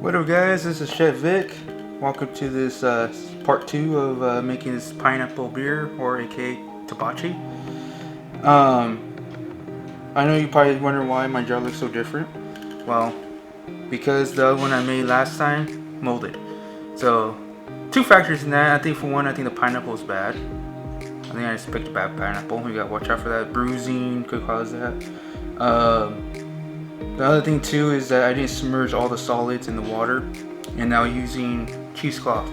What up, guys? This is Chef Vic. Welcome to this part 2 of making this pineapple beer, or aka tabachi. I know you probably wonder why my jar looks so different. Well, because the other one I made last time molded. So, two factors in that. I think for one, I think the pineapple is bad. I think I just picked a bad pineapple. You gotta watch out for that. Bruising could cause that. The other thing too is that I didn't submerge all the solids in the water, and now using cheesecloth.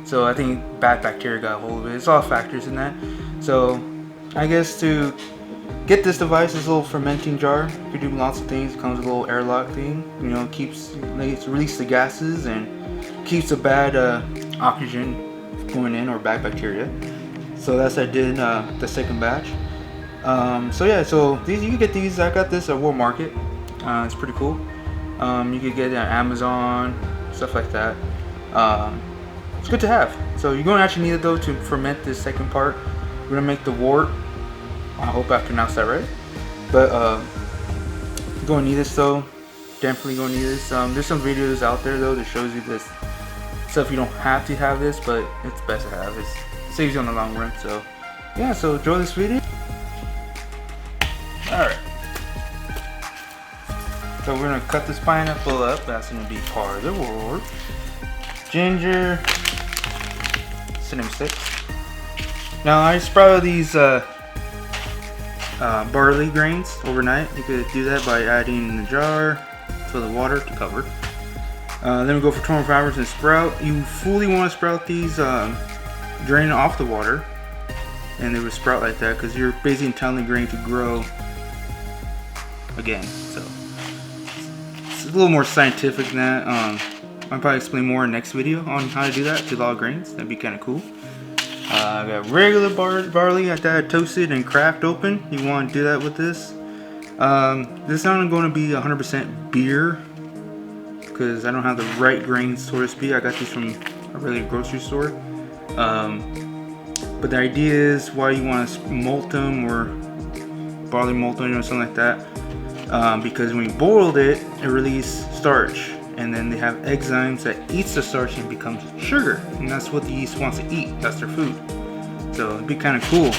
So I think bad bacteria got a hold of it. It's all factors in that. So I guess to get this device, this little fermenting jar, you can do lots of things. It comes with a little airlock thing. You know, it release the gases and keeps the bad oxygen going in, or bad bacteria. So that's what I did the second batch. So these, you can get these. I got this at World Market. It's pretty cool. You could get it on Amazon, stuff like that. It's good to have. So you're going to actually need it though to ferment this second part. We're going to make the wort. I hope I pronounced that right. But you're going to need this though. Definitely going to need this. There's some videos out there though that shows you this stuff. You don't have to have this, but it's best to have. It saves you on the long run. So yeah, so enjoy this video. Alright. So we're going to cut this pineapple up. That's going to be part of the wort. Ginger. Cinnamon sticks. Now I sprouted these barley grains overnight. You could do that by adding in the jar, fill the water to cover. Then we go for 24 hours and sprout. You fully want to sprout these, drain off the water, and they would sprout like that because you're basically telling the grain to grow again. So it's a little more scientific than that. I'll probably explain more in the next video on how to do that to log grains. That'd be kind of cool. I got regular barley that I toasted and cracked open. You want to do that with this. This is not going to be 100% beer because I don't have the right grains, so to speak. I got these from a regular grocery store. But the idea is why you want to malt them, or barley malt them, or something like that. Because when you boiled it, it released starch, and then they have enzymes that eats the starch and becomes sugar, and that's what the yeast wants to eat. That's their food. So it'd be kind of cool.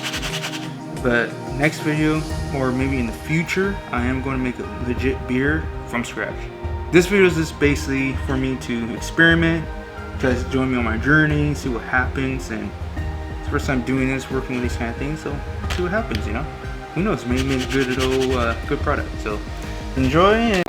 But next video, or maybe in the future, I am going to make a legit beer from scratch. This video is just basically for me to experiment. You guys join me on my journey, see what happens, and it's the first time doing this, working with these kind of things, so see what happens, you know. Who knows, maybe make a good product. So enjoy. And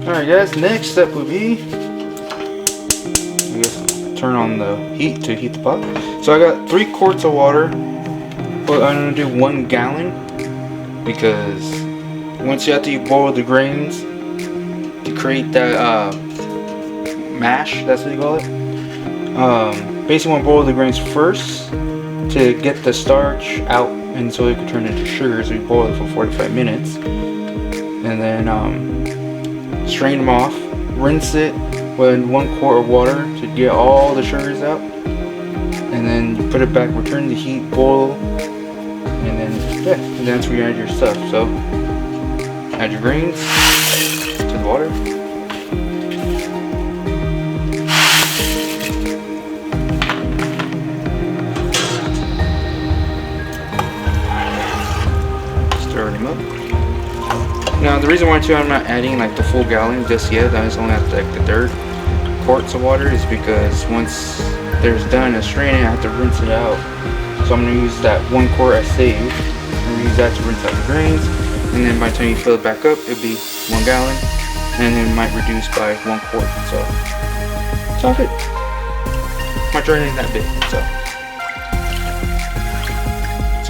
alright guys, next step would be, I guess, turn on the heat to heat the pot. So I got 3 quarts of water, but I'm gonna do 1 gallon. because once after you boil the grains to create that mash, that's what you call it. Basically, want to boil the grains first to get the starch out, and so it can turn into sugar. So you boil it for 45 minutes, and then strain them off, rinse it with 1 quart of water to get all the sugars out, and then you put it back, return the heat, boil, and then yeah, and that's where you add your stuff. So add your grains to the water. Stir them up. Now the reason why too I'm not adding like the full gallon just yet, I just only have like the 1/3 quarts of water, is because once there's done and straining, I have to rinse it out. So I'm going to use that 1 quart I saved. I'm going to use that to rinse out the grains, and then by the time you fill it back up, it'll be 1 gallon, and then it might reduce by 1 quart. So it's all good. My journey ain't that big, so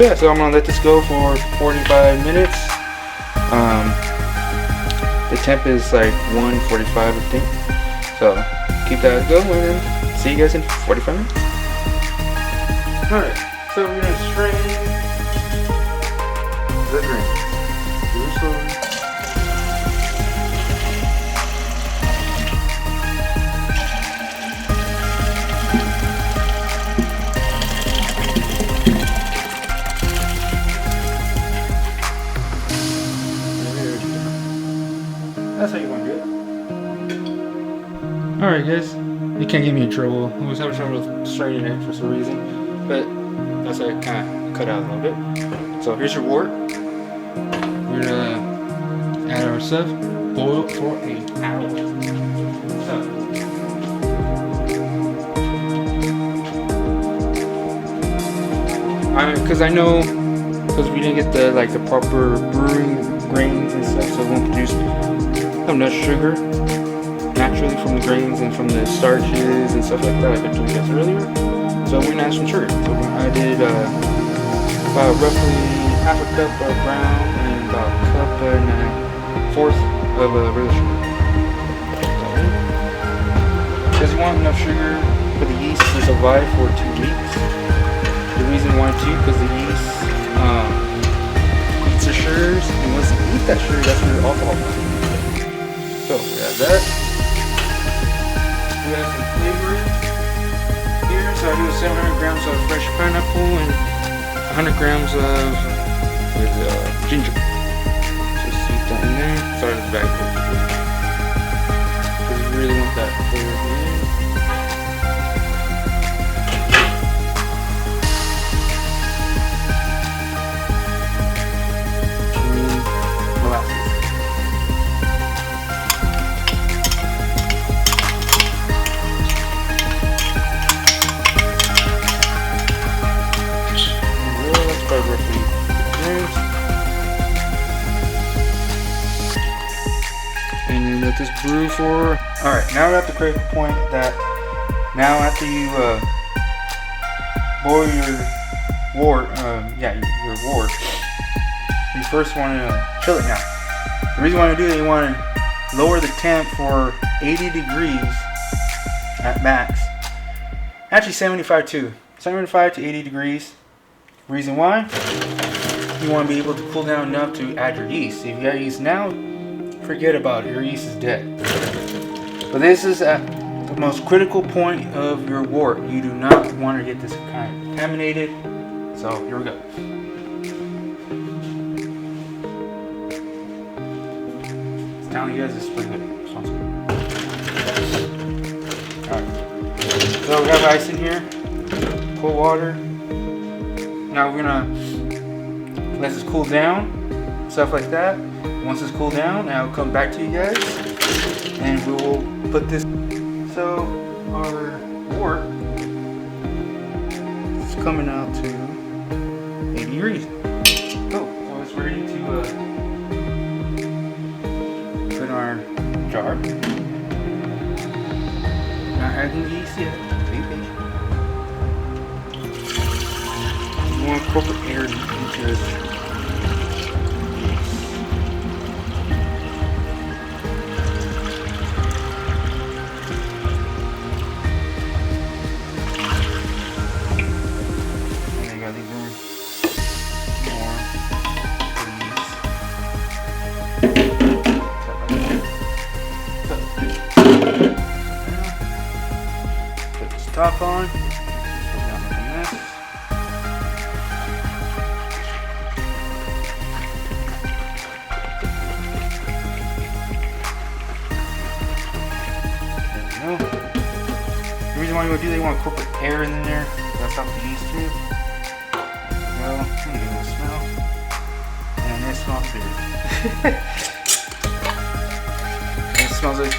yeah. So I'm going to let this go for 45 minutes. The temp is like 145, I think. So keep that going, and see you guys in 45 minutes. Alright, so we're gonna strain the grains. Very slowly. That's how you want to do it. Alright guys, you can't get me in trouble. I was having trouble straining it for some reason, but that's how I kind of cut out a little bit. So here's your wort. We're gonna add our stuff, boil for an hour. Because I know, because we didn't get the proper brewing grains and stuff, so it won't produce enough sugar naturally from the grains and from the starches and stuff like that, like I told you guys earlier. So we're gonna add some sugar. So I did about roughly half a cup of brown and about a cup and a fourth of regular sugar. Because you want enough sugar for the yeast to survive for 2 weeks. The reason why too, because the yeast eats the sugars, and once you eat that sugar, that's where the alcohol comes in. So we have that. We have some flavoring here. So I do 700 grams of fresh pineapple and 100 grams of ginger. Just seep that in there. Sorry, the bag. Because you really want that flavor in. And then let this brew for. Alright, now we're at the critical point that now after you boil your wort, your wort, you first want to chill it now. The reason why you do that, you want to lower the temp for 80 degrees at max. Actually 75 too. 75 to 80 degrees. Reason why? You want to be able to cool down enough to add your yeast. If you add yeast now, forget about it. Your yeast is dead. But this is at the most critical point of your wort. You do not want to get this kind of contaminated. So here we go. It's telling you guys this is pretty good. Sounds good. Alright. So we have ice in here. Cold water. Now we're gonna let this cool down, stuff like that. Once it's cooled down, I'll come back to you guys, and we will put this. So our wort is coming out to 80 degrees. Oh, so it's ready to put in our jar. Not adding yeast yet. More corporate air into this. top on. So now make a mess. There we go. The reason why you want to do that, you want to incorporate air in there. That's not the yeast too. Well, let me give it a smell. And it smells good.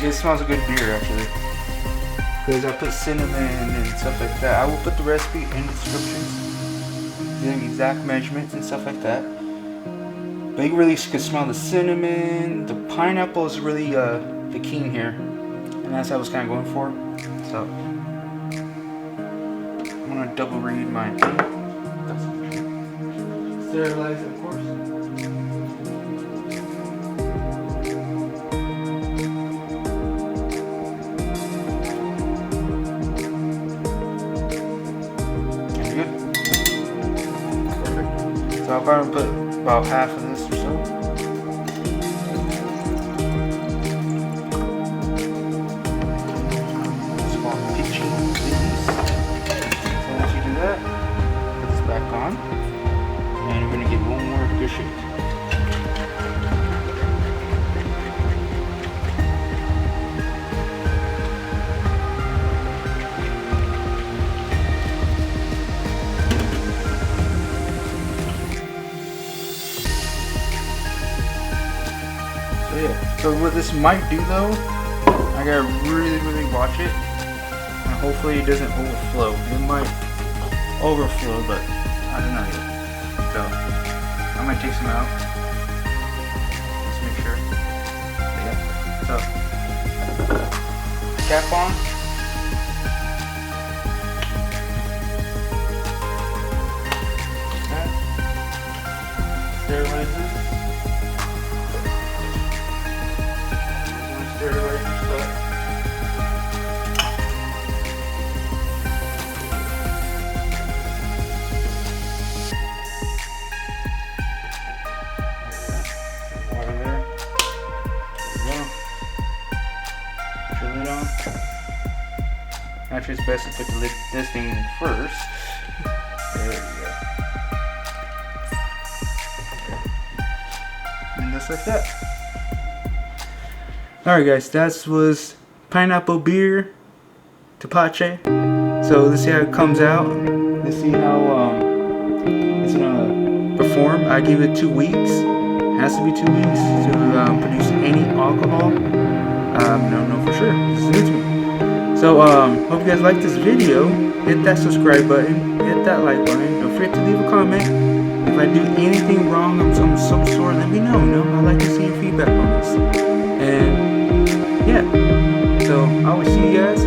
It smells a good beer actually. Because I put cinnamon and stuff like that. I will put the recipe in the descriptions, the exact measurements and stuff like that. But you really can smell the cinnamon. The pineapple is really the key in here, and that's what I was kind of going for. So I'm gonna double read my thing. Sterilize it, of course. So I'm going to put about half of this or so. Small pitching things. So once you do that, put this back on. And we're going to get one more good shake. Yeah. So what this might do though, I gotta really watch it, and hopefully it doesn't overflow. It might overflow, but I don't know yet. So I might take some out. Let's make sure. But yeah. So cap on. Okay. Sterilize this. Sterilize your stuff. Water there. There we go. Put your lid on. Actually, it's best to put this thing in first. There we go. And just like that. Alright guys, that was pineapple beer tapache. So let's see how it comes out. Let's see how it's gonna perform. I give it 2 weeks. It has to be 2 weeks to produce any alcohol. Don't know for sure. This is new to me. So hope you guys like this video. Hit that subscribe button. Hit that like button. Don't forget to leave a comment. If I do anything wrong of some sort, let me know. I'd like to see your feedback on this. And yeah, so I will see you guys